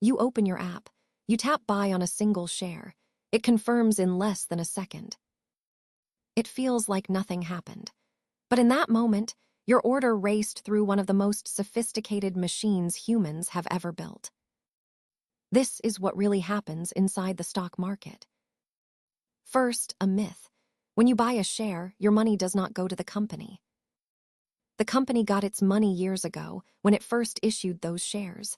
You open your app. You tap buy on a single share. It confirms in less than a second. It feels like nothing happened. But in that moment, your order raced through one of the most sophisticated machines humans have ever built. This is what really happens inside the stock market. First, a myth. When you buy a share, your money does not go to the company. The company got its money years ago when it first issued those shares.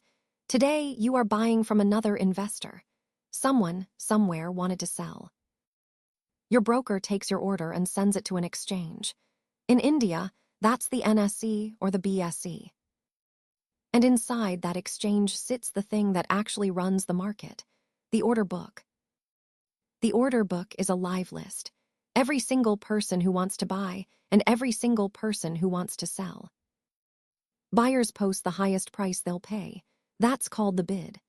Today, you are buying from another investor. Someone, somewhere, wanted to sell. Your broker takes your order and sends it to an exchange. In India, that's the NSE or the BSE. And inside that exchange sits the thing that actually runs the market, the order book. The order book is a live list. Every single person who wants to buy and every single person who wants to sell. Buyers post the highest price they'll pay. That's called the bid.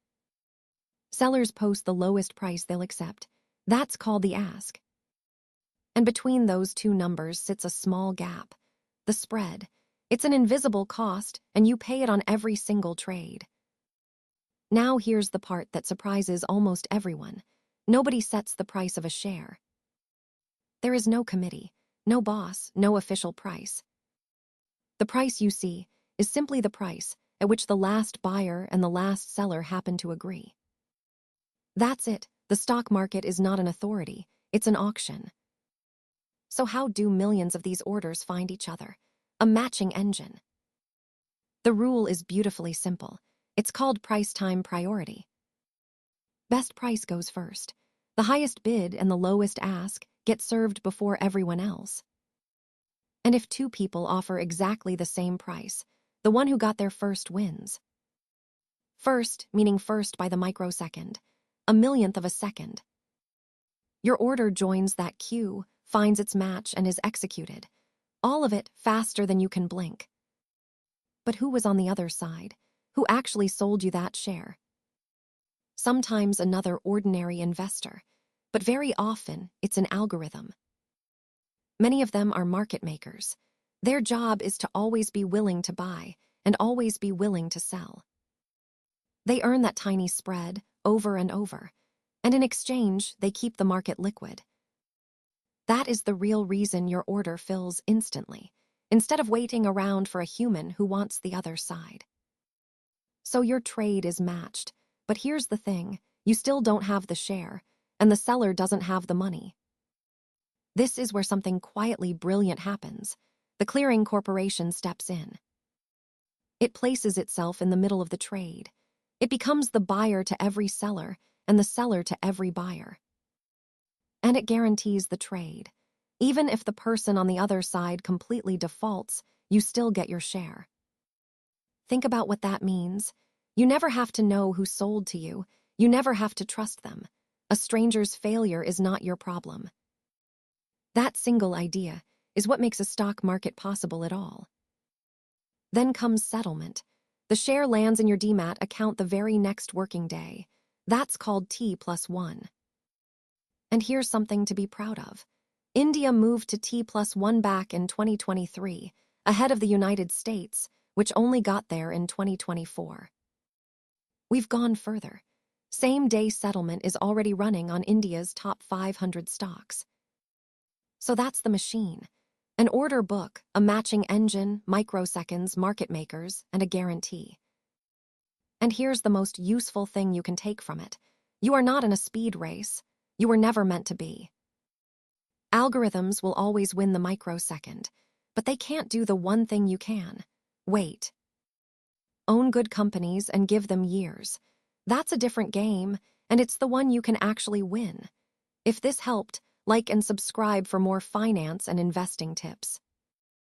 Sellers post the lowest price they'll accept. That's called the ask. And between those two numbers sits a small gap, the spread. It's an invisible cost, and you pay it on every single trade. Now here's the part that surprises almost everyone. Nobody sets the price of a share. There is no committee, no boss, no official price. The price you see is simply the price at which the last buyer and the last seller happen to agree. That's it. The stock market is not an authority, it's an auction. So how do millions of these orders find each other? A matching engine. The rule is beautifully simple. It's called price-time priority. Best price goes first. The highest bid and the lowest ask get served before everyone else. And if two people offer exactly the same price, the one who got there first wins. First, meaning first by the microsecond, a millionth of a second. Your order joins that queue, finds its match, and is executed. All of it faster than you can blink. But who was on the other side? Who actually sold you that share? Sometimes another ordinary investor, but very often it's an algorithm. Many of them are market makers. Their job is to always be willing to buy and always be willing to sell. They earn that tiny spread over and over, and in exchange, they keep the market liquid. That is the real reason your order fills instantly, instead of waiting around for a human who wants the other side. So your trade is matched, but here's the thing, you still don't have the share, and the seller doesn't have the money. This is where something quietly brilliant happens. The clearing corporation steps in. It places itself in the middle of the trade. It becomes the buyer to every seller and the seller to every buyer. And it guarantees the trade. Even if the person on the other side completely defaults, you still get your share. Think about what that means. You never have to know who sold to you. You never have to trust them. A stranger's failure is not your problem. That single idea is what makes a stock market possible at all. Then comes settlement. The share lands in your demat account the very next working day. That's called T+1. And here's something to be proud of. India moved to T+1 back in 2023, ahead of the United States, which only got there in 2024. We've gone further. Same-day settlement is already running on India's top 500 stocks. So that's the machine. An order book, a matching engine, microseconds, market makers, and a guarantee. And here's the most useful thing you can take from it. You are not in a speed race. You were never meant to be. Algorithms will always win the microsecond, but they can't do the one thing you can. Wait. Own good companies and give them years. That's a different game, and it's the one you can actually win. If this helped, like and subscribe for more finance and investing tips.